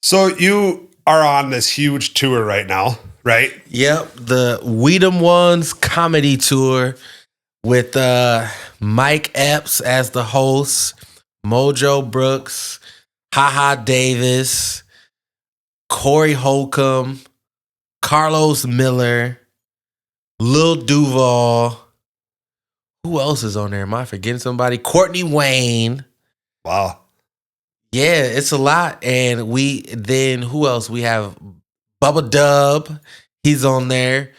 So you are on this huge tour right now, right? Yep, the We Dem Ones comedy tour with Mike Epps as the host, Mojo Brooks, Haha Davis, Corey Holcomb, Carlos Miller, Lil Duvall. Who else is on there? Am I forgetting somebody? Courtney Wayne. Wow. Yeah, it's a lot. And who else? We have Bubba Dub. He's on there.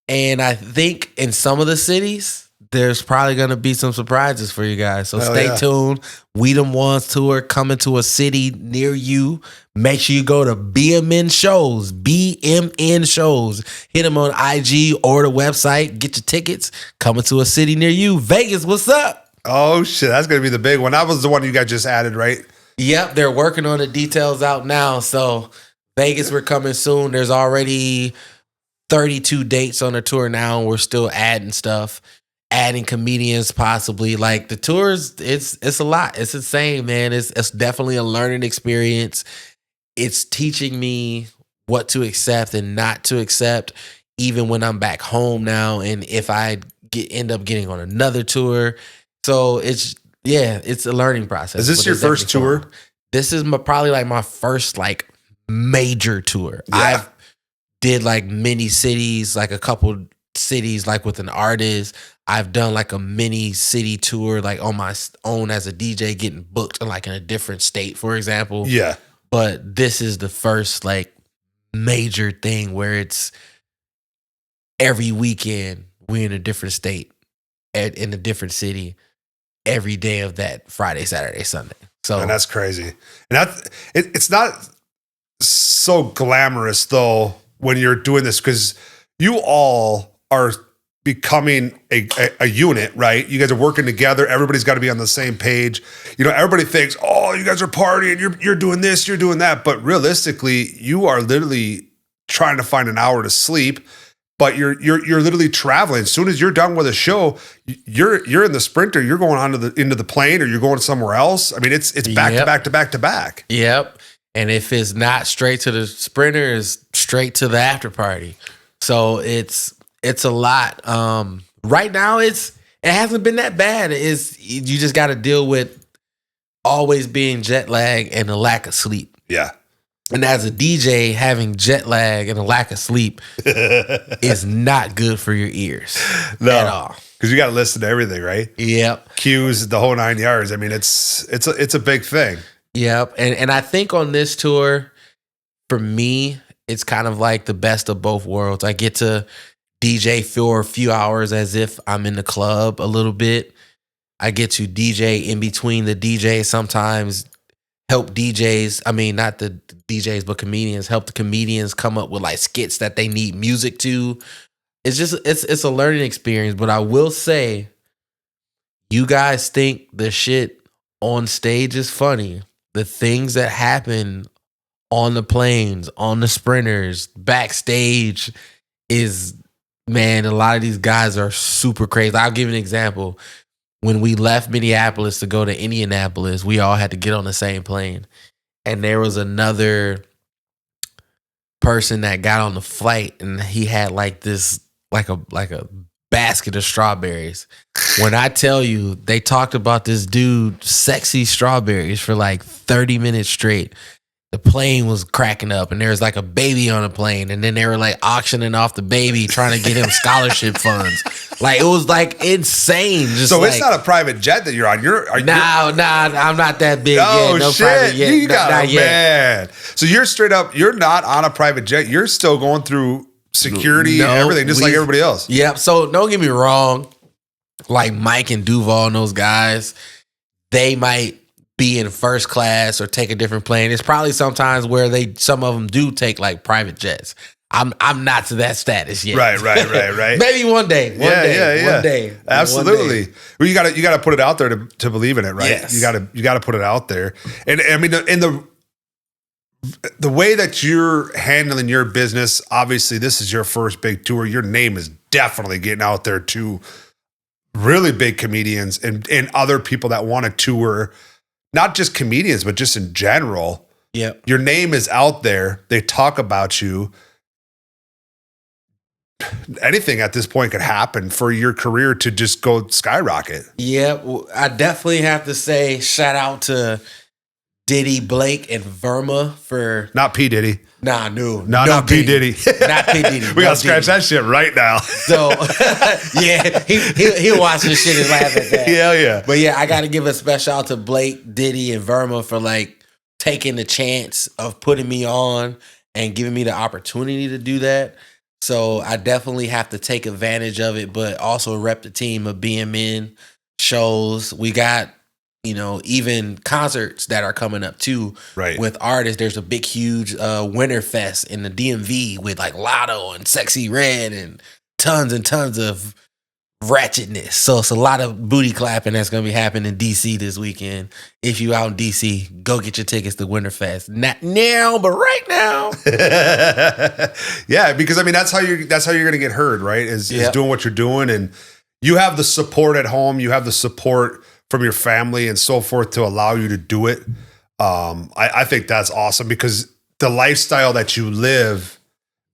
And I think in some of the cities, there's probably going to be some surprises for you guys. So stay tuned. We Dem Ones tour coming to a city near you. Make sure you go to BMN Shows. BMN Shows. Hit them on IG or the website. Get your tickets. Coming to a city near you. Vegas, what's up? Oh, shit. That's going to be the big one. That was the one you guys just added, right? Yep. They're working on the details out now. So Vegas, we're coming soon. There's already 32 dates on the tour now. We're still adding stuff. Adding comedians possibly. Like the tours, it's a lot. It's insane, man. It's definitely a learning experience. It's teaching me what to accept and not to accept, even when I'm back home now. And if I end up getting on another tour. So it's a learning process. Is this your first tour? Fun. This is probably like my first like major tour. Yeah. I've did like mini cities, like a couple cities, like with an artist. I've done like a mini city tour, like on my own as a DJ, getting booked like in a different state, for example. Yeah. But this is the first like major thing where it's every weekend we're in a different state, in a different city, every day of that Friday, Saturday, Sunday. So and that's crazy. And it's not so glamorous though when you're doing this, because you all are becoming a unit, right? You guys are working together. Everybody's got to be on the same page. You know, everybody thinks, oh, you guys are partying, you're doing this, you're doing that. But realistically, you are literally trying to find an hour to sleep, but you're literally traveling. As soon as you're done with a show, you're in the Sprinter, you're going on into the plane, or you're going somewhere else. I mean, it's back to back to back to back. Yep. And if it's not straight to the Sprinter, it's straight to the after party. So it's a lot. Right now, it hasn't been that bad. You just got to deal with always being jet lag and a lack of sleep. Yeah. And as a DJ, having jet lag and a lack of sleep is not good for your ears at all. Because you got to listen to everything, right? Yep. Cues, the whole 9 yards. I mean, it's a big thing. Yep. And I think on this tour, for me, it's kind of like the best of both worlds. I get to DJ for a few hours as if I'm in the club a little bit. I get to DJ in between the DJs, sometimes help DJs. I mean, not the DJs, but comedians, help the comedians come up with like skits that they need music to. It's just, it's a learning experience. But I will say, you guys think the shit on stage is funny. The things that happen on the planes, on the Sprinters, backstage is, man, a lot of these guys are super crazy. I'll give you an example. When we left Minneapolis to go to Indianapolis, we all had to get on the same plane. And there was another person that got on the flight, and he had like this, like a basket of strawberries. When I tell you, they talked about this dude, sexy strawberries, for like 30 minutes straight. The plane was cracking up, and there was like a baby on the plane, and then they were like auctioning off the baby, trying to get him scholarship funds. Like, it was like insane. Just so like, it's not a private jet that you're on. I'm not that big oh, yet. No shit. private yet. You got not it, yet. man. So you're straight up, you're not on a private jet. You're still going through security and everything, just like everybody else. Yep. So don't get me wrong. Like Mike and Duvall and those guys, they might be in first class or take a different plane. It's probably sometimes where some of them do take like private jets. I'm not to that status yet. Right. Maybe one day. One day. Absolutely. One day. Well, you gotta put it out there to believe in it, right? Yes. You gotta put it out there. And I mean, in the way that you're handling your business, obviously this is your first big tour. Your name is definitely getting out there to really big comedians and other people that want to tour, not just comedians, but just in general. Yep. Your name is out there. They talk about you. Anything at this point could happen for your career to just go skyrocket. Yeah, well, I definitely have to say shout out to Diddy, Blake, and Verma for Not P. Diddy. no, Not P. Diddy. Not P. Diddy. We gotta scratch that shit right now. So yeah, he'll watch this shit and laugh at that. Yeah. But yeah, I gotta give a special out to Blake, Diddy, and Verma for like taking the chance of putting me on and giving me the opportunity to do that. So I definitely have to take advantage of it, but also rep the team of BMN shows. We got, even concerts that are coming up too. Right. With artists. There's a big, huge Winter Fest in the DMV with like Lotto and Sexy Red and tons of ratchetness. So it's a lot of booty clapping that's going to be happening in DC this weekend. If you out in DC, go get your tickets to Winter Fest. Not now, but right now. Yeah, because I mean that's how you're going to get heard, right? Is doing what you're doing, and you have the support at home, you have the support from your family and so forth to allow you to do it. I think that's awesome because the lifestyle that you live,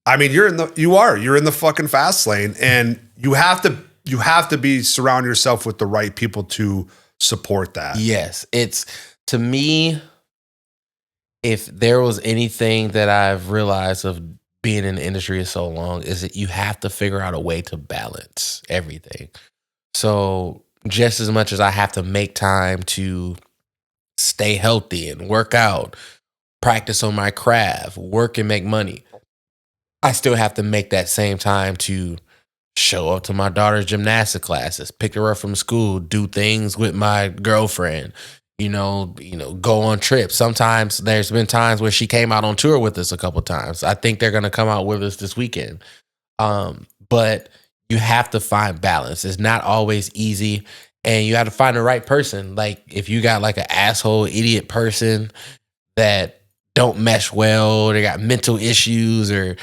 I mean, you're in the fucking fast lane, and you have to be surround yourself with the right people to support that. Yes. It's, to me, if there was anything that I've realized of being in the industry so long, is that you have to figure out a way to balance everything. So just as much as I have to make time to stay healthy and work out, practice on my craft, work and make money, I still have to make that same time to show up to my daughter's gymnastic classes, pick her up from school, do things with my girlfriend, go on trips. Sometimes there's been times where she came out on tour with us a couple times. I think they're going to come out with us this weekend. But you have to find balance. It's not always easy, and you have to find the right person. Like if you got like an asshole idiot person that don't mesh well, they got mental issues or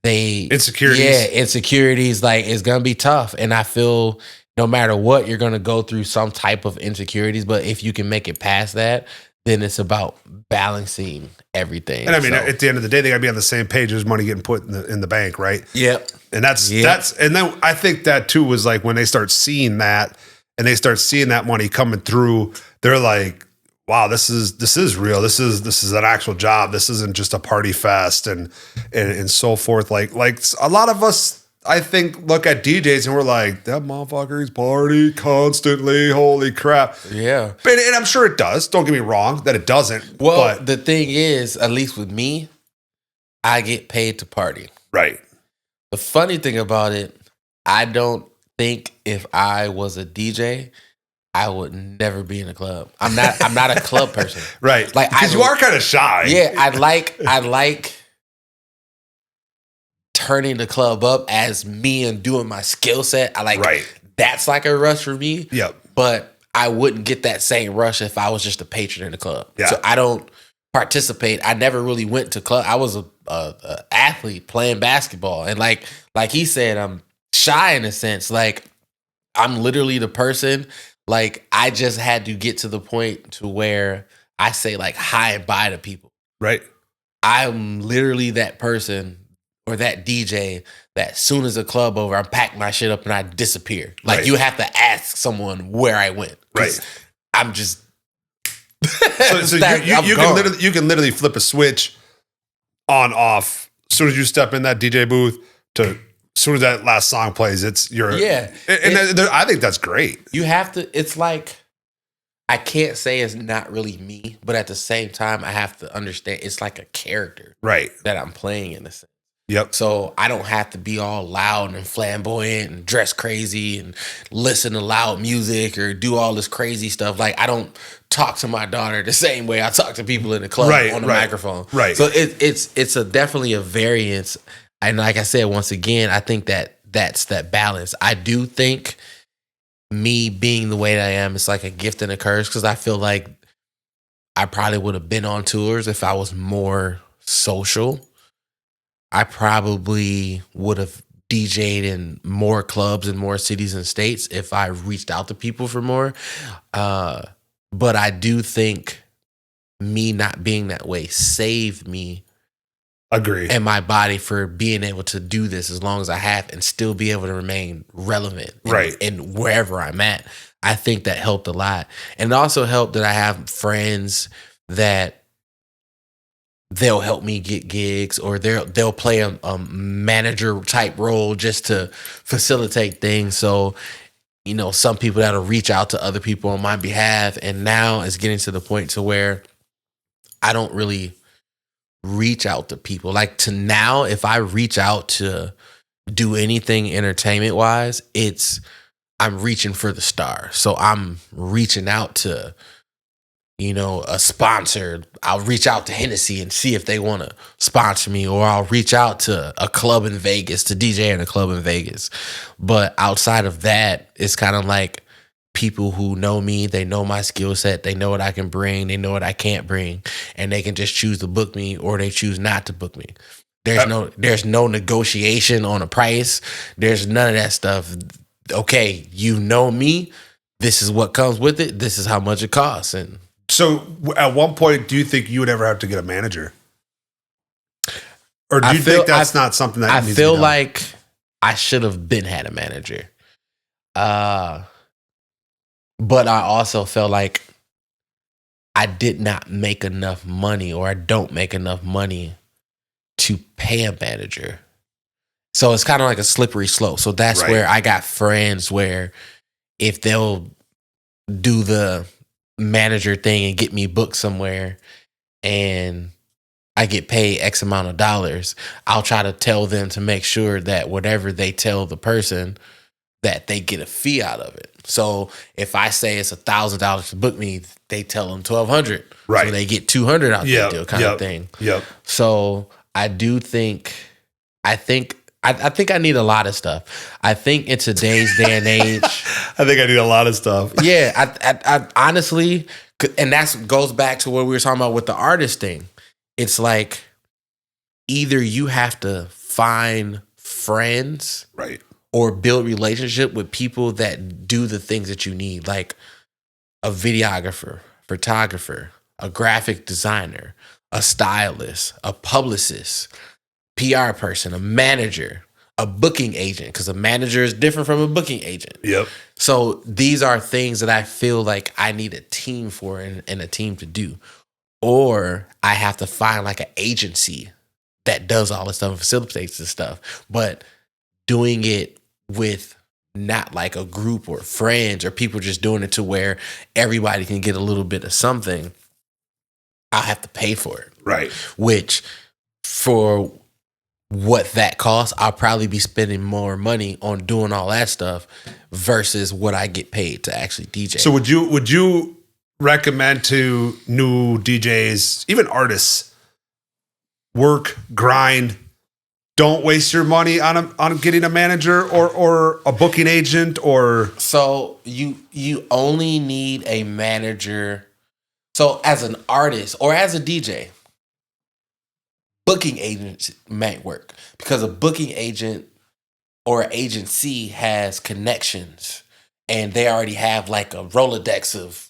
insecurities, like it's gonna be tough. And I feel no matter what, you're gonna go through some type of insecurities, but if you can make it past that, then it's about balancing everything. And I mean, at the end of the day, they gotta be on the same page. There's money getting put in the bank, right? Yep. And that's and then I think that too was like when they start seeing that and they start seeing that money coming through, they're like, wow, this is real. This is an actual job. This isn't just a party fest and so forth. Like a lot of us, I think, look at DJs and we're like, that motherfucker's party constantly. Holy crap. Yeah. And I'm sure it does. Don't get me wrong that it doesn't. Well, but the thing is, at least with me, I get paid to party. Right. The funny thing about it, I don't think if I was a DJ, I would never be in a club. I'm not a club person. Right. Like because you are kind of shy. Yeah, I like turning the club up as me and doing my skill set. I like that's like a rush for me. Yep. But I wouldn't get that same rush if I was just a patron in the club. Yeah. So I don't participate. I never really went to club. I was a athlete playing basketball, and like he said, I'm shy in a sense. Like I'm literally the person. Like I just had to get to the point to where I say like hi and bye to people. Right. I'm literally that person or that DJ that as soon as the club over, I'm packing my shit up and I disappear. Like you have to ask someone where I went. Right. I'm just. So you can literally flip a switch on off as soon as you step in that DJ booth to. As soon as that last song plays, I think that's great. You have to. It's like I can't say it's not really me, but at the same time, I have to understand it's like a character, right, that I'm playing in a sense. Yep. So I don't have to be all loud and flamboyant and dress crazy and listen to loud music or do all this crazy stuff. Like I don't talk to my daughter the same way I talk to people in the club on the microphone. Right. So it's definitely a variance. And like I said, once again, I think that's that balance. I do think me being the way that I am, it's like a gift and a curse because I feel like I probably would have been on tours if I was more social. I probably would have DJ'd in more clubs in more cities and states if I reached out to people for more. But I do think me not being that way saved me Agree. and my body for being able to do this as long as I have and still be able to remain relevant Right. and wherever I'm at. I think that helped a lot. And it also helped that I have friends that they'll help me get gigs, or they'll play a manager type role just to facilitate things. So, you know, some people that'll reach out to other people on my behalf. And now it's getting to the point to where I don't really reach out to people. Like to now, if I reach out to do anything entertainment wise, I'm reaching for the star. So I'm reaching out to, you know, a sponsor. I'll reach out to Hennessy and see if they want to sponsor me, or I'll reach out to a club in Vegas to DJ in a club in Vegas. But outside of that, it's kind of like people who know me, they know my skill set, they know what I can bring, they know what I can't bring, and they can just choose to book me or they choose not to book me. There's no negotiation on a price. There's none of that stuff. Okay, you know me, this is what comes with it, this is how much it costs. And so at one point, do you think you would ever have to get a manager? Or do you think that's not something that I needs feel to be done? like I should have been had a manager. But I also felt like I did not make enough money, or I don't make enough money to pay a manager. So it's kind of like a slippery slope. So that's Right. where I got friends where if they'll do the manager thing and get me booked somewhere and I get paid X amount of dollars, I'll try to tell them to make sure that whatever they tell the person, that they get a fee out of it. So if I say it's $1,000 to book me, they tell them $1,200. Right. So they get $200 out that deal kind of thing. Yep. So I do think, I think I need a lot of stuff. I think in today's day and age, I think I need a lot of stuff. yeah, I honestly, and that goes back to what we were talking about with the artist thing. It's like either you have to find friends, Right. or build relationship with people that do the things that you need, like a videographer, photographer, a graphic designer, a stylist, a publicist, PR person, a manager, a booking agent, because a manager is different from a booking agent. Yep. So these are things that I feel like I need a team for and a team to do. Or I have to find like an agency that does all this stuff and facilitates this stuff. But doing it with not like a group or friends or people just doing it to where everybody can get a little bit of something, I'll have to pay for it. Right. Which for what that costs, I'll probably be spending more money on doing all that stuff versus what I get paid to actually DJ. So would you recommend to new DJs, even artists, work, grind, don't waste your money on getting a manager or a booking agent? Or so you only need a manager. So as an artist or as a DJ, booking agents might work because a booking agent or agency has connections and they already have like a Rolodex of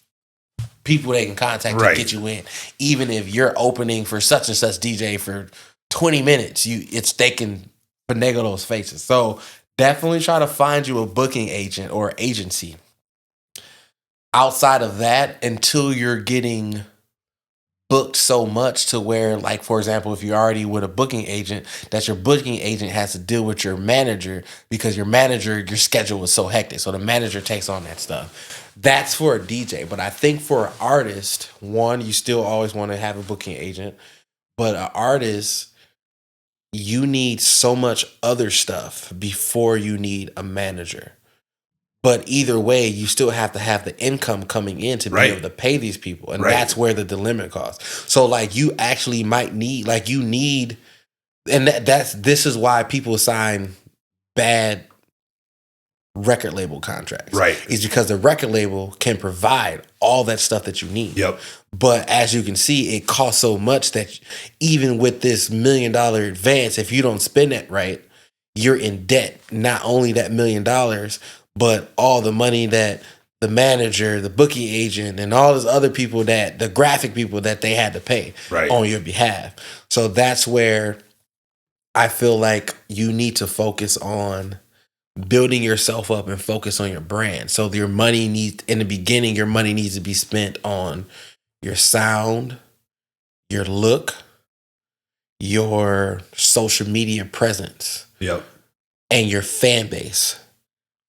people they can contact Right. to get you in. Even if you're opening for such and such DJ for 20 minutes, they can finagle those faces. So definitely try to find you a booking agent or agency. Outside of that, until you're getting booked so much to where, like, for example, if you're already with a booking agent, that your booking agent has to deal with your manager because your schedule is so hectic. So the manager takes on that stuff. That's for a DJ. But I think for an artist, one, you still always want to have a booking agent. But an artist, you need so much other stuff before you need a manager. But either way, you still have to have the income coming in to be Right. able to pay these people. And Right. that's where the dilemma costs. So like you actually might need, like you need, and this is why people sign bad record label contracts. Right. Is because the record label can provide all that stuff that you need. Yep. But as you can see, it costs so much that even with this $1 million advance, if you don't spend it right, you're in debt. Not only that $1 million, but all the money that the manager, the booking agent, and all those other people the graphic people that they had to pay on your behalf. So that's where I feel like you need to focus on building yourself up and focus on your brand. So your money in the beginning, your money needs to be spent on your sound, your look, your social media presence, and your fan base.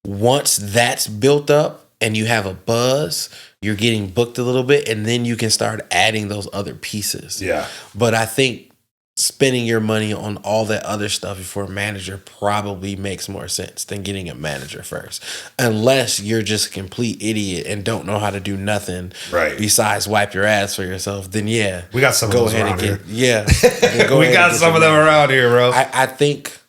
Once that's built up and you have a buzz, you're getting booked a little bit, and then you can start adding those other pieces. Yeah. But I think spending your money on all that other stuff before a manager probably makes more sense than getting a manager first. Unless you're just a complete idiot and don't know how to do nothing besides wipe your ass for yourself, then we got some of those around here. We got some of them around here, bro. I think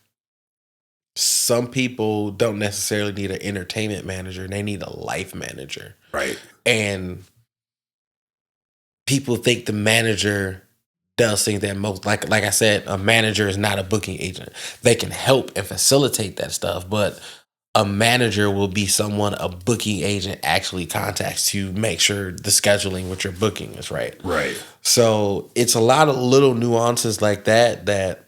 some people don't necessarily need an entertainment manager. They need a life manager. Right. And people think the manager does things that most, like I said, a manager is not a booking agent. They can help and facilitate that stuff, but a manager will be someone a booking agent actually contacts to make sure the scheduling with your booking is right. Right. So it's a lot of little nuances like that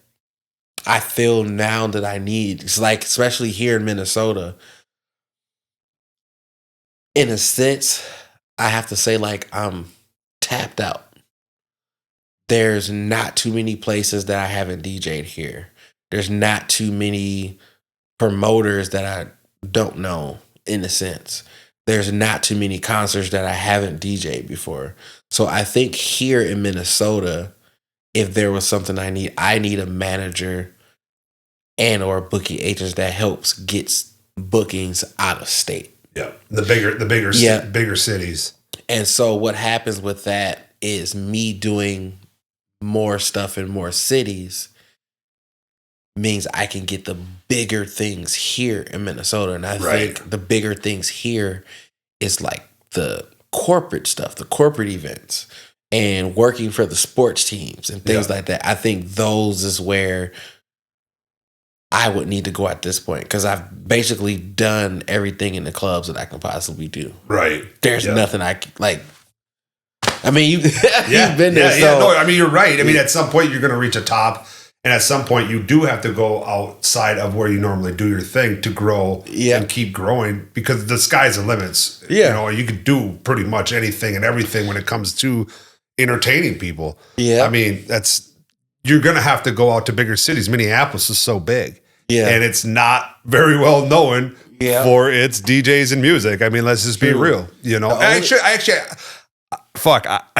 I feel now that I need. It's like, especially here in Minnesota, in a sense, I have to say, like, I'm tapped out. There's not too many places that I haven't DJ'd here. There's not too many promoters that I don't know, in a sense. There's not too many concerts that I haven't DJ'd before. So I think here in Minnesota, if there was something I need a manager and or booking agents that helps gets bookings out of state. Yeah, the bigger cities. And so what happens with that is me doing more stuff in more cities means I can get the bigger things here in Minnesota. And I think the bigger things here is like the corporate stuff, the corporate events, and working for the sports teams and things like that. I think those is where I would need to go at this point, because I've basically done everything in the clubs that I can possibly do. Right. There's nothing I like. I mean, you've been there. No, I mean, you're right. I mean, at some point you're going to reach a top, and at some point you do have to go outside of where you normally do your thing to grow and keep growing, because the sky's the limits. Yeah. You know, you could do pretty much anything and everything when it comes to entertaining people. Yeah. I mean, you're going to have to go out to bigger cities. Minneapolis is so big. Yeah. And it's not very well known for its DJs and music. I mean, let's just be real. You know, I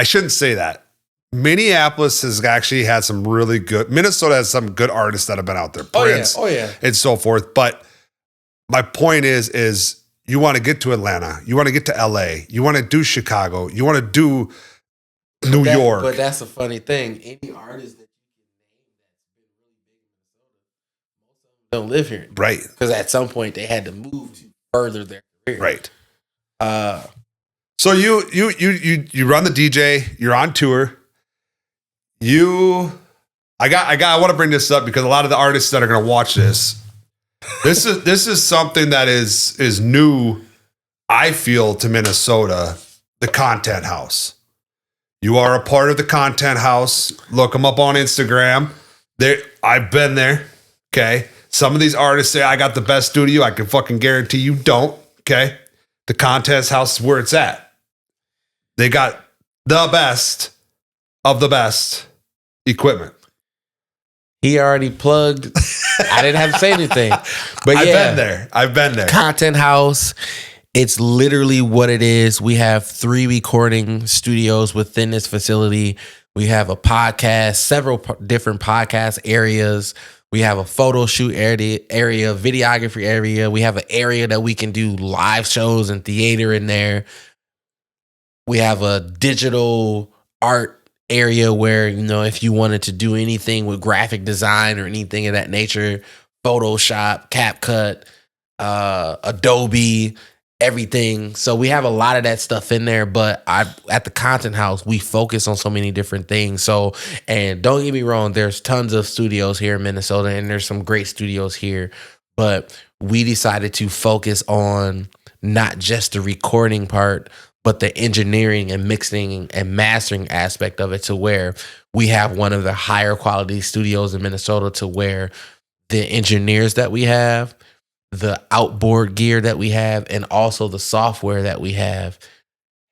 shouldn't say that. Minneapolis has actually had some really good, Minnesota has some good artists that have been out there. Prince, and so forth. But my point is you want to get to Atlanta. You want to get to LA. You want to do Chicago. You want to do New York. But that's a funny thing. Any artist that don't live here. Right. Because at some point they had to move to further their career. Right. So you run the DJ, you're on tour. I want to bring this up because a lot of the artists that are going to watch this is something that is new, I feel, to Minnesota, the Content House. You are a part of the Content House. Look them up on Instagram. I've been there. Okay. Some of these artists say I got the best studio. I can fucking guarantee you don't. Okay. The Contest House is where it's at. They got the best of the best equipment. He already plugged. I didn't have to say anything. But I've been there. Content House. It's literally what it is. We have 3 recording studios within this facility. We have a podcast, several different podcast areas. We have a photo shoot area, videography area. We have an area that we can do live shows and theater in there. We have a digital art area where, you know, if you wanted to do anything with graphic design or anything of that nature, Photoshop, CapCut, Adobe, everything. So we have a lot of that stuff in there, but at the Content House, we focus on so many different things. So, and don't get me wrong, there's tons of studios here in Minnesota, and there's some great studios here, but we decided to focus on not just the recording part, but the engineering and mixing and mastering aspect of it, to where we have one of the higher quality studios in Minnesota, to where the engineers that we have, the outboard gear that we have, and also the software that we have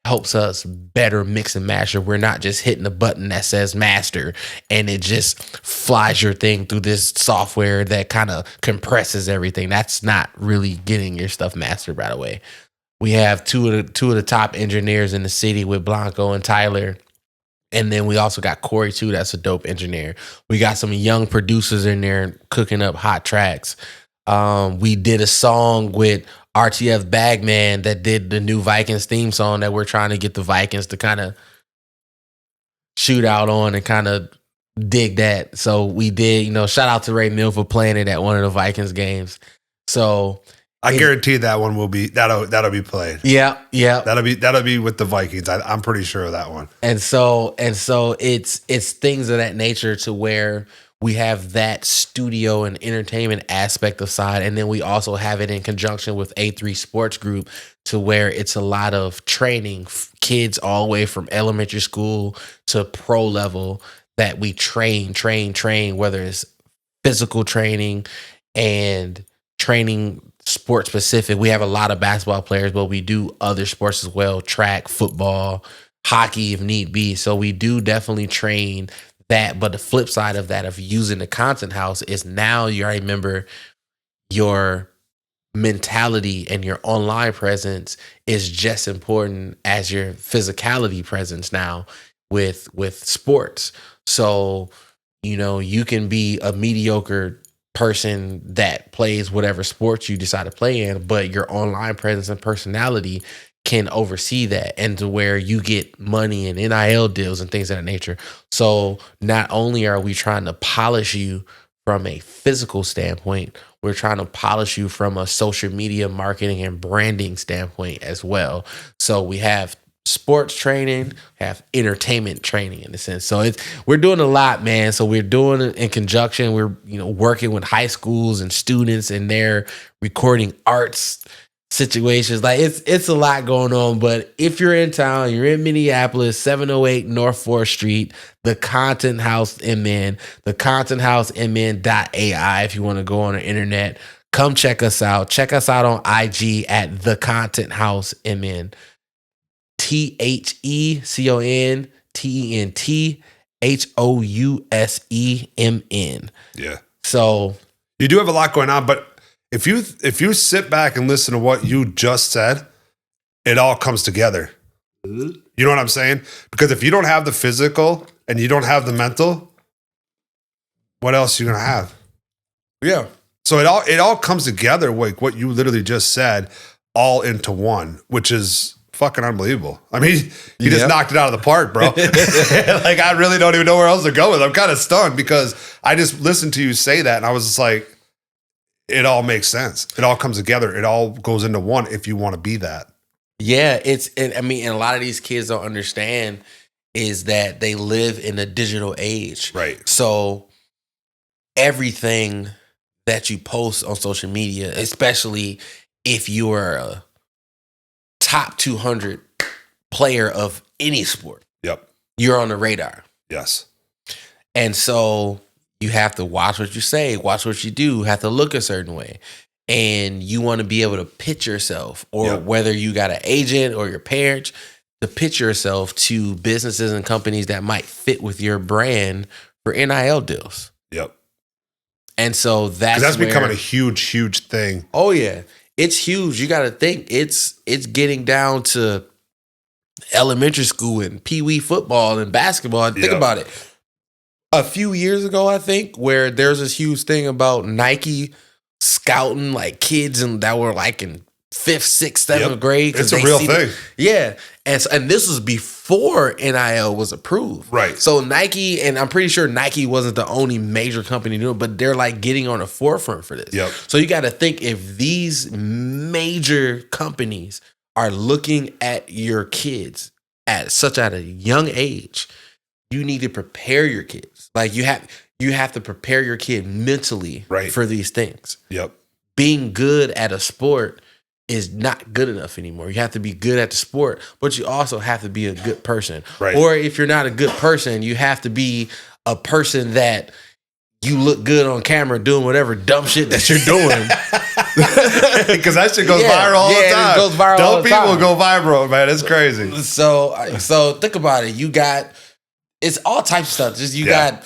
helps us better mix and master. We're not just hitting a button that says master and it just flies your thing through this software that kind of compresses everything. That's not really getting your stuff mastered right away. We have two of the top engineers in the city with Blanco and Tyler. And then we also got Corey too. That's a dope engineer. We got some young producers in there cooking up hot tracks. We did a song with RTF Bagman that did the new Vikings theme song that we're trying to get the Vikings to kind of shoot out on and kind of dig that. So we did, shout out to Ray Mill for playing it at one of the Vikings games. So I guarantee that one will be that'll be played. Yeah. That'll be with the Vikings. I'm pretty sure of that one. And so it's things of that nature, to where we have that studio and entertainment aspect of side, and then we also have it in conjunction with A3 Sports Group, to where it's a lot of training, kids all the way from elementary school to pro level, that we train, whether it's physical training and training sport specific. We have a lot of basketball players, but we do other sports as well, track, football, hockey if need be. So we do definitely train that. But the flip side of that, of using the content house, is now you already remember your mentality and your online presence is just important as your physicality presence now with sports. So, you can be a mediocre person that plays whatever sports you decide to play in, but your online presence and personality can oversee that, and to where you get money and NIL deals and things of that nature. So not only are we trying to polish you from a physical standpoint, we're trying to polish you from a social media marketing and branding standpoint as well. So we have sports training, have entertainment training in a sense. So we're doing a lot, man. So we're doing it in conjunction. We're working with high schools and students, and they're recording arts situations. Like it's a lot going on. But if you're in town, you're in Minneapolis, 708 North 4th Street, the Content House MN, the Content House MN.ai. If you want to go on the internet, come check us out. Check us out on IG at the Content House MN. TheContenthouseMN. Yeah. So you do have a lot going on, but if you sit back and listen to what you just said, it all comes together. You know what I'm saying? Because if you don't have the physical and you don't have the mental, what else are you gonna have? Yeah. So it all comes together, like what you literally just said, all into one, which is fucking unbelievable. I mean, he just knocked it out of the park, bro. Like, I really don't even know where else to go with it. I'm kind of stunned because I just listened to you say that and I was just like, it all makes sense. It all comes together. It all goes into one if you want to be that. Yeah, and a lot of these kids don't understand is that they live in a digital age. Right. So everything that you post on social media, especially if you are a top 200 player of any sport, yep, you're on the radar. Yes. And so you have to watch what you say, watch what you do, have to look a certain way. And you want to be able to pitch yourself, or whether you got an agent or your parents, to pitch yourself to businesses and companies that might fit with your brand for NIL deals. Yep. And so that's becoming a huge thing. Oh yeah. It's huge. You got to think it's getting down to elementary school and pee-wee football and basketball. And think about it. A few years ago, I think, where there's this huge thing about Nike scouting like kids that were like in 5th, 6th, 7th grade. It's a real thing. Yeah. And this was before NIL was approved. Right. So Nike, and I'm pretty sure Nike wasn't the only major company to do it, but they're like getting on the forefront for this. Yep. So you got to think, if these major companies are looking at your kids at a young age, you need to prepare your kids. Like you have to prepare your kid mentally for these things. Yep. Being good at a sport is not good enough anymore. You have to be good at the sport, but you also have to be a good person. Right. Or if you're not a good person, you have to be a person that you look good on camera doing whatever dumb shit that you're doing. Because that shit goes viral all the time. It goes viral Dumb all the people time. go viral, man. It's crazy. So think about it. It's all types of stuff. Just you got,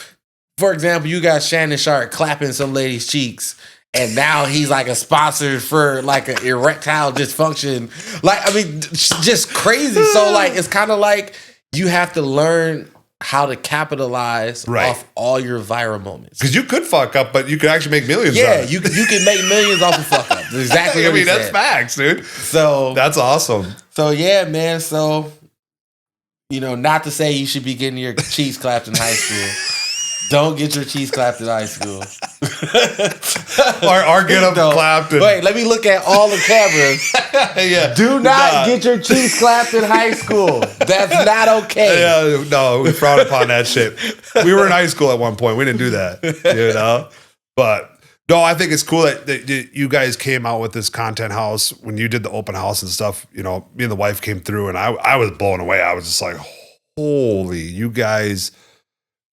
for example, you got Shannon Sharp clapping some lady's cheeks. And now he's like a sponsor for like an erectile dysfunction. Like, I mean, just crazy. So like, it's kind of like you have to learn how to capitalize off all your viral moments. Because you could fuck up, but you could actually make millions. Yeah, you can make millions off a fuck up. That's exactly what that's facts, dude. So that's awesome. So yeah, man. So, not to say you should be getting your cheeks clapped in high school. Don't get your cheeks clapped in high school. or get them clapped. Wait, let me look at all the cameras. Yeah. Do not get your cheeks clapped in high school. That's not okay. Yeah, no, we frown upon that shit. We were in high school at one point. We didn't do that, But no, I think it's cool that you guys came out with this content house when you did the open house and stuff. Me and the wife came through, and I was blown away. I was just like, holy, you guys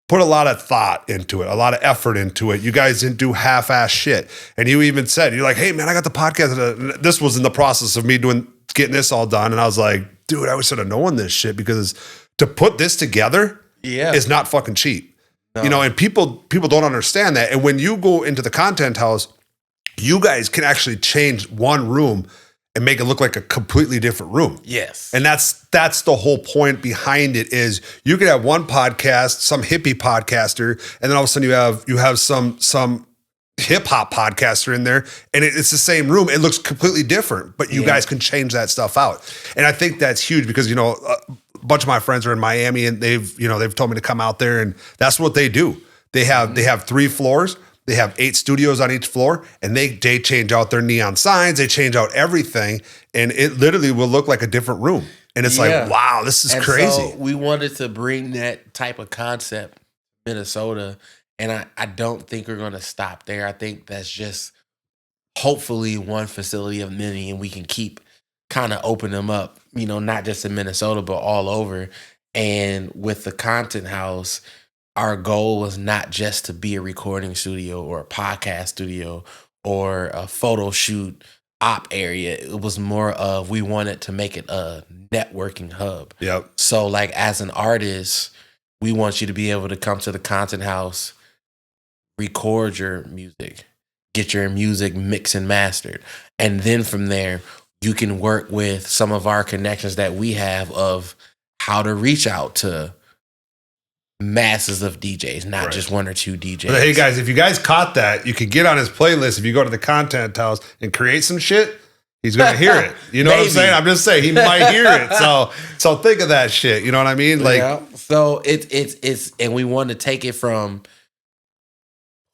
put a lot of thought into it, a lot of effort into it. You guys didn't do half-ass shit. And you even said, you're like, hey, man, I got the podcast. This was in the process of me getting this all done. And I was like, dude, I wish I'd have known this shit, because to put this together is not fucking cheap. No. And people don't understand that. And when you go into the content house, you guys can actually change one room and make it look like a completely different room. Yes. And that's the whole point behind it, is you could have one podcast, some hippie podcaster, and then all of a sudden you have some hip hop podcaster in there, and it's the same room. It looks completely different, but you guys can change that stuff out. And I think that's huge, because a bunch of my friends are in Miami, and they've told me to come out there, and that's what they do. They have 3 floors. They have 8 studios on each floor, and they change out their neon signs. They change out everything, and it literally will look like a different room. And it's like, wow, this is crazy. So we wanted to bring that type of concept to Minnesota, and I don't think we're going to stop there. I think that's just hopefully one facility of many, and we can keep kind of open them up, not just in Minnesota, but all over. And with the content house, our goal was not just to be a recording studio or a podcast studio or a photo shoot op area. It was more of, we wanted to make it a networking hub. Yep. So like, as an artist, we want you to be able to come to the content house, record your music, get your music mixed and mastered. And then from there, you can work with some of our connections that we have of how to reach out to masses of DJs, not just 1 or 2 DJs. But hey guys, if you guys caught that, you can get on his playlist. If you go to the content house and create some shit, he's gonna hear it. You know what I'm saying? I'm just saying he might hear it. So think of that shit. You know what I mean? Like, so it's and we want to take it from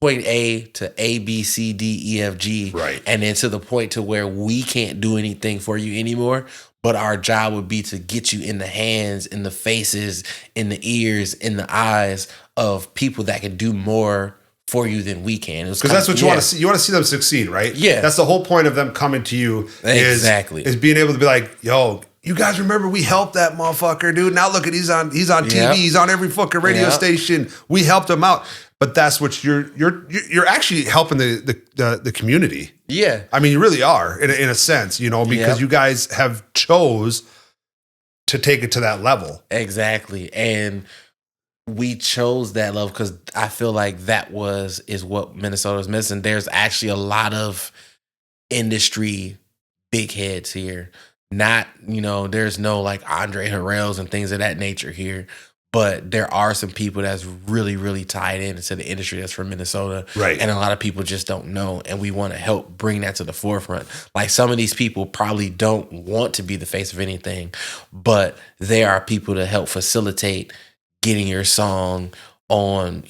point A to A, B, C, D, E, F, G, right, and then to the point to where we can't do anything for you anymore. But our job would be to get you in the hands, in the faces, in the ears, in the eyes of people that can do more for you than we can. Because that's what you want to see. You want to see them succeed, right? Yeah. That's the whole point of them coming to you. Exactly. Is being able to be like, yo, you guys remember we helped that motherfucker, dude. Now look at he's on TV. Yep. He's on every fucking radio station. We helped him out. But that's what you're actually helping the community. Yeah. I mean, you really are in a sense, because you guys have chose to take it to that level. Exactly. And we chose that level because I feel like is what Minnesota is missing. There's actually a lot of industry big heads here. Not, there's no like Andre Harrell's and things of that nature here. But there are some people that's really, really tied into the industry that's from Minnesota. Right. And a lot of people just don't know. And we want to help bring that to the forefront. Like, some of these people probably don't want to be the face of anything, but they are people to help facilitate getting your song on,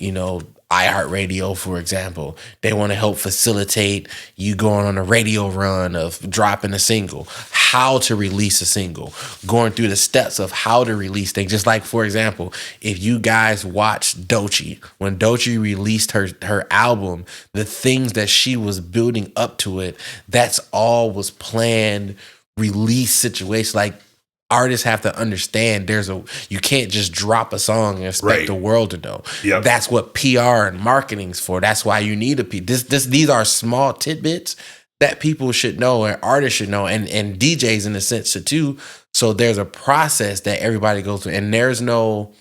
iHeartRadio, for example. They want to help facilitate you going on a radio run of dropping a single, how to release a single, going through the steps of how to release things. Just like, for example, if you guys watched Doechii, when Doechii released her album, the things that she was building up to it, that's all was planned release situation. Like, artists have to understand you can't just drop a song and expect the world to know. Yep. That's what PR and marketing's for. That's why you need these are small tidbits that people should know and artists should know, and DJs in a sense too. So there's a process that everybody goes through, and there's no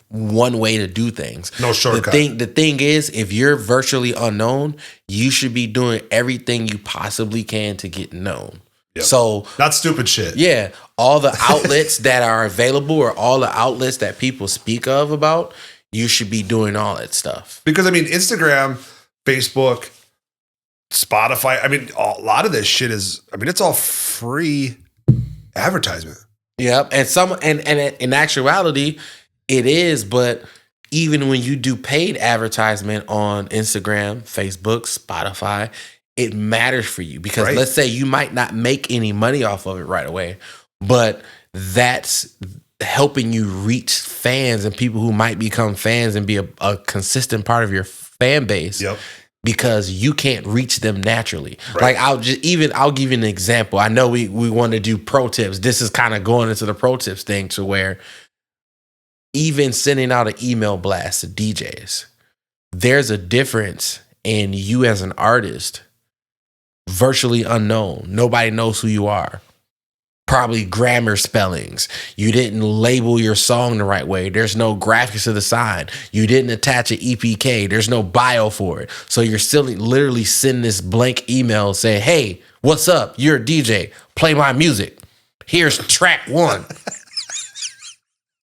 one way to do things. No shortcut. The thing is, if you're virtually unknown, you should be doing everything you possibly can to get known. Yep. So not stupid shit. Yeah. All the outlets that are available, or all the outlets that people speak of about, you should be doing all that stuff. Because Instagram, Facebook, Spotify, a lot of this shit is, it's all free advertisement. Yep. And in actuality, it is, but even when you do paid advertisement on Instagram, Facebook, Spotify, it matters for you, because let's say you might not make any money off of it right away, but that's helping you reach fans and people who might become fans and be a consistent part of your fan base. Yep. Because you can't reach them naturally. Right. Like I'll give you an example. I know we want to do pro tips. This is kind of going into the pro tips thing, to where even sending out an email blast to DJs, there's a difference in you as an artist, virtually unknown. Nobody knows who you are. Probably grammar spellings. You didn't label your song the right way. There's no graphics to the side. You didn't attach an EPK. There's no bio for it. So you're still literally sending this blank email saying, hey, what's up? You're a DJ. Play my music. Here's track 1.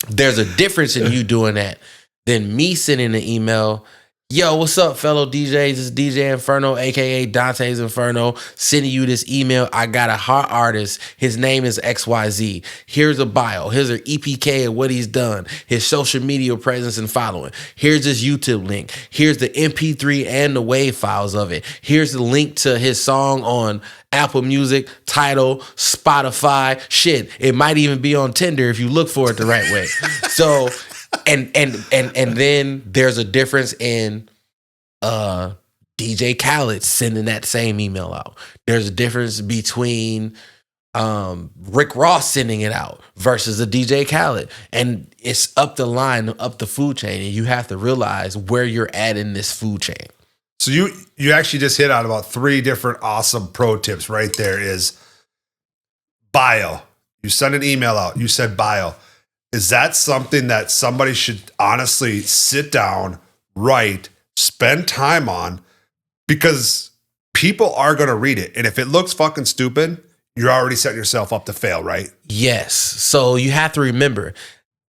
There's a difference in you doing that than me sending an email. Yo, what's up, fellow DJs? This is DJ Enferno, aka Dante's Inferno, sending you this email. I got a hot artist. His name is XYZ. Here's a bio. Here's an EPK of what he's done, his social media presence and following. Here's his YouTube link. Here's the MP3 and the WAV files of it. Here's the link to his song on Apple Music, Tidal, Spotify. Shit, it might even be on Tinder if you look for it the right way. So... And then there's a difference in DJ Khaled sending that same email out. There's a difference between Rick Ross sending it out versus a DJ Khaled. And it's up the line, up the food chain, and you have to realize where you're at in this food chain. So you actually just hit on about 3 different awesome pro tips right there. Is bio. You send an email out. You said bio. Is that something that somebody should honestly sit down, write, spend time on? Because people are going to read it. And if it looks fucking stupid, you're already setting yourself up to fail, right? Yes. So you have to remember,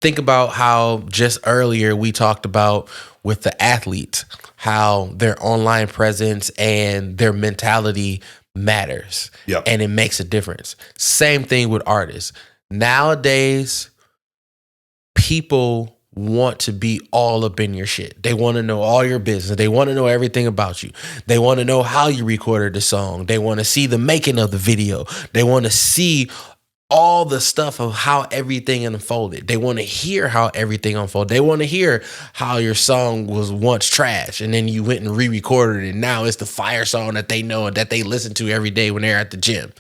think about how just earlier we talked about with the athletes, how their online presence and their mentality matters. Yep. And it makes a difference. Same thing with artists. Nowadays, people want to be all up in your shit. They want to know all your business. They want to know everything about you. They want to know how you recorded the song. They want to see the making of the video. They want to see all the stuff of how everything unfolded. They want to hear how everything unfolded. They want to hear how your song was once trash and then you went and re-recorded it, and now it's the fire song that they know and that they listen to every day when they're at the gym.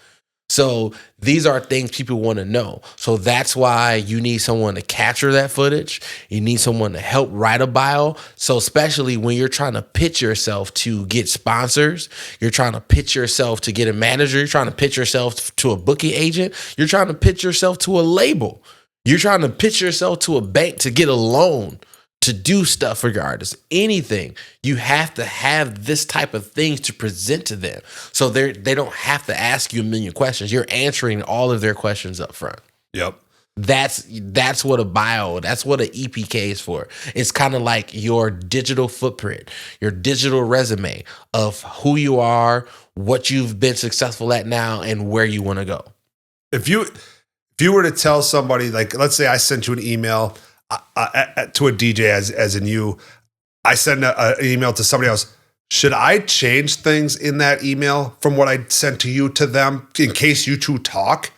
So these are things people want to know. So that's why you need someone to capture that footage. You need someone to help write a bio. So especially when you're trying to pitch yourself to get sponsors, you're trying to pitch yourself to get a manager, you're trying to pitch yourself to a booking agent, you're trying to pitch yourself to a label, you're trying to pitch yourself to a bank to get a loan, to do stuff for your artists, anything, you have to have this type of things to present to them. So they don't have to ask you a million questions. You're answering all of their questions up front. Yep. That's what a bio, that's what an EPK is for. It's kind of like your digital footprint, your digital resume of who you are, what you've been successful at now, and where you want to go. If you were to tell somebody, like, let's say I sent you an email, to a DJ as in you, I send an email to somebody else. Should I change things in that email from what I sent to you to them in case you two talk?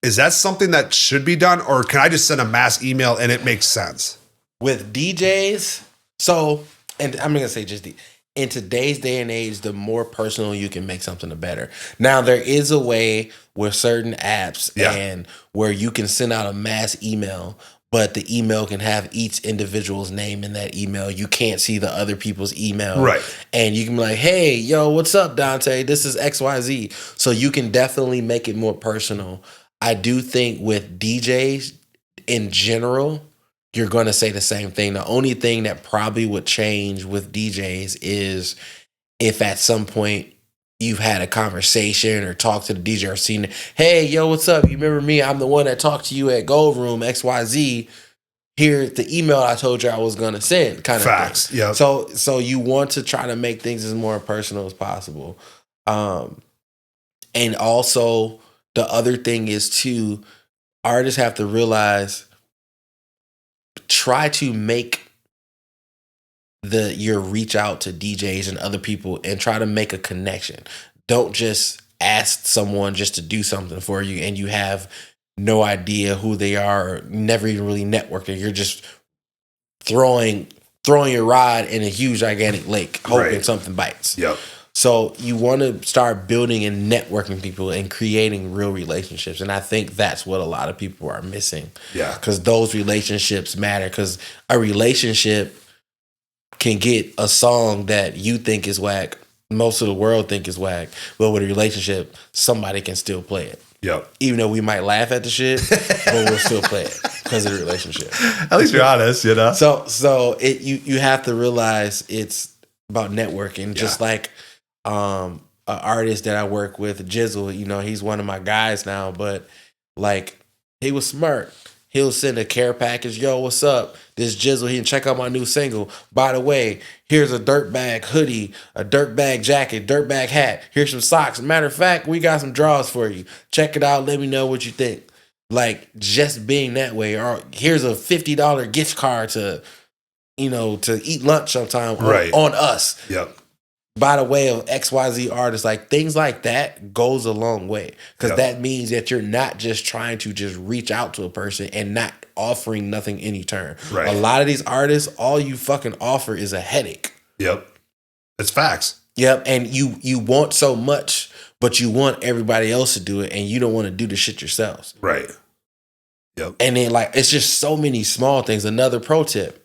Is that something that should be done, or can I just send a mass email and it makes sense? With DJs, so, and I'm going to say just in today's day and age, the more personal you can make something, the better. Now, there is a way with certain apps and where you can send out a mass email, but the email can have each individual's name in that email. You can't see the other people's email. Right. And you can be like, hey, yo, what's up, Dante? This is XYZ. So you can definitely make it more personal. I do think with DJs in general, you're going to say the same thing. The only thing that probably would change with DJs is if at some point you've had a conversation or talked to the DJ or seen, hey, yo, what's up? You remember me? I'm the one that talked to you at Gold Room, XYZ. Here's the email I told you I was going to send, kind of Facts, thing. yeah. So you want to try to make things as more personal as possible. And also, the other thing is, too, artists have to realize, try to make your reach out to DJs and other people and try to make a connection. Don't just ask someone just to do something for you and you have no idea who they are or never even really networking. You're just throwing your rod in a huge gigantic lake hoping something bites. Yep. So you want to start building and networking people and creating real relationships. And I think that's what a lot of people are missing. Yeah. Because those relationships matter. Because a relationship can get a song that you think is whack, most of the world think is whack. But with a relationship, somebody can still play it. Yep. Even though we might laugh at the shit, but we'll still play it because of the relationship. At least you're honest, you know? So you have to realize it's about networking. Just like an artist that I work with, Jizzle, you know, he's one of my guys now, but like he was smart. He'll send a care package. Yo, what's up? This Jizzle. He can check out my new single. By the way, here's a dirtbag hoodie, a dirtbag jacket, dirtbag hat. Here's some socks. Matter of fact, we got some drawers for you. Check it out. Let me know what you think. Like, just being that way. Or here's a $50 gift card to eat lunch sometime on us. Yep. By the way of XYZ artists, like things like that goes a long way. Because that means that you're not just trying to just reach out to a person and not offering nothing in return. Right. A lot of these artists, all you fucking offer is a headache. Yep. It's facts. Yep. And you want so much, but you want everybody else to do it and you don't want to do the shit yourselves. Right. Yep. And then like it's just so many small things. Another pro tip.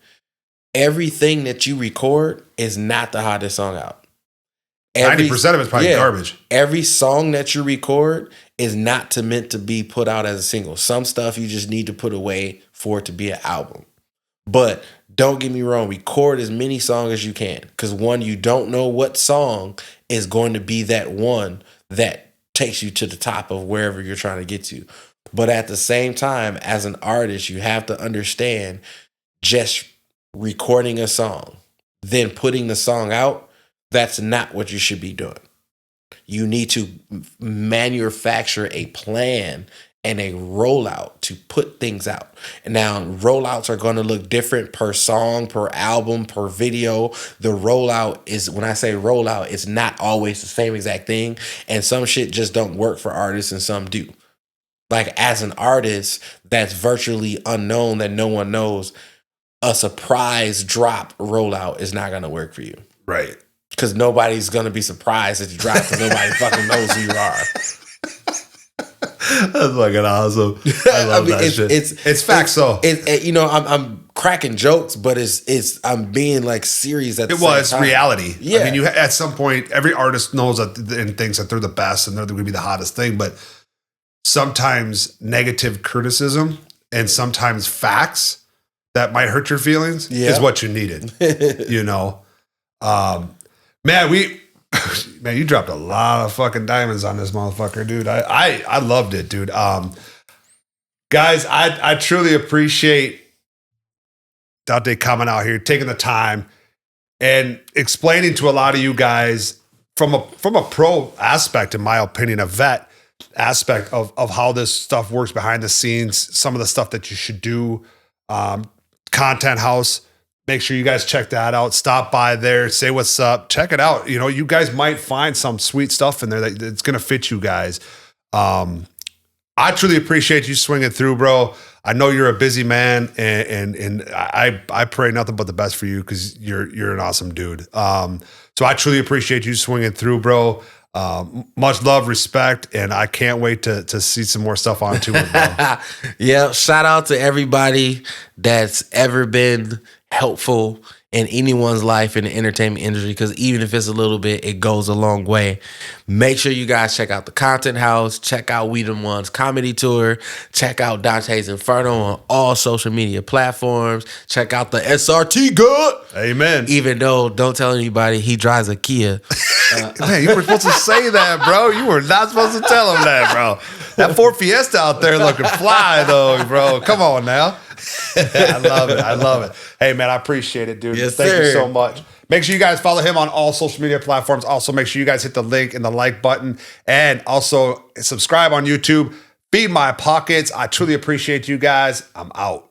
Everything that you record is not the hottest song out. 90% of it's probably garbage. Every song that you record is not meant to be put out as a single. Some stuff you just need to put away for it to be an album. But don't get me wrong, record as many songs as you can. Because one, you don't know what song is going to be that one that takes you to the top of wherever you're trying to get to. But at the same time, as an artist, you have to understand just recording a song, then putting the song out, that's not what you should be doing. You need to manufacture a plan and a rollout to put things out. And now rollouts are going to look different per song, per album, per video. The rollout is, when I say rollout, it's not always the same exact thing. And some shit just don't work for artists and some do. Like as an artist that's virtually unknown, that no one knows, a surprise drop rollout is not going to work for you. Right. Because nobody's going to be surprised that you drop because nobody fucking knows who you are. That's fucking awesome. I love that shit. It's facts though. I'm cracking jokes, but I'm being like serious at the same time. It's reality. Yeah. I mean, at some point, every artist knows that and thinks that they're the best and they're going to be the hottest thing. But sometimes negative criticism and sometimes facts that might hurt your feelings is what you needed. You know? Man, you dropped a lot of fucking diamonds on this motherfucker, dude. I loved it, dude. Guys, I truly appreciate Dante coming out here, taking the time and explaining to a lot of you guys from a pro aspect, in my opinion, a vet aspect of how this stuff works behind the scenes, some of the stuff that you should do Content House. Make sure you guys check that out. Stop by there, say what's up, check it out. You know, you guys might find some sweet stuff in there that's gonna fit you guys. I truly appreciate you swinging through, bro. I know you're a busy man, and I pray nothing but the best for you because you're an awesome dude. So I truly appreciate you swinging through, bro. Much love, respect, and I can't wait to see some more stuff on tour, bro. Yeah, shout out to everybody that's ever been helpful in anyone's life in the entertainment industry, because even if it's a little bit, it goes a long way. Make sure you guys check out the Content House, check out We Them Ones Comedy Tour, check out Dante's Inferno on all social media platforms, check out the SRT God. Amen. Even though, don't tell anybody, he drives a Kia. Man, you were supposed to say that, bro. You were not supposed to tell him that, bro. That Ford Fiesta out there looking fly, though, bro. Come on now. I love it. I love it. Hey, man, I appreciate it, dude. Yes, Thank sir. you so much. Make sure you guys follow him on all social media platforms. Also, make sure you guys hit the link and the like button. And also subscribe on YouTube. Feed my pockets. I truly appreciate you guys. I'm out.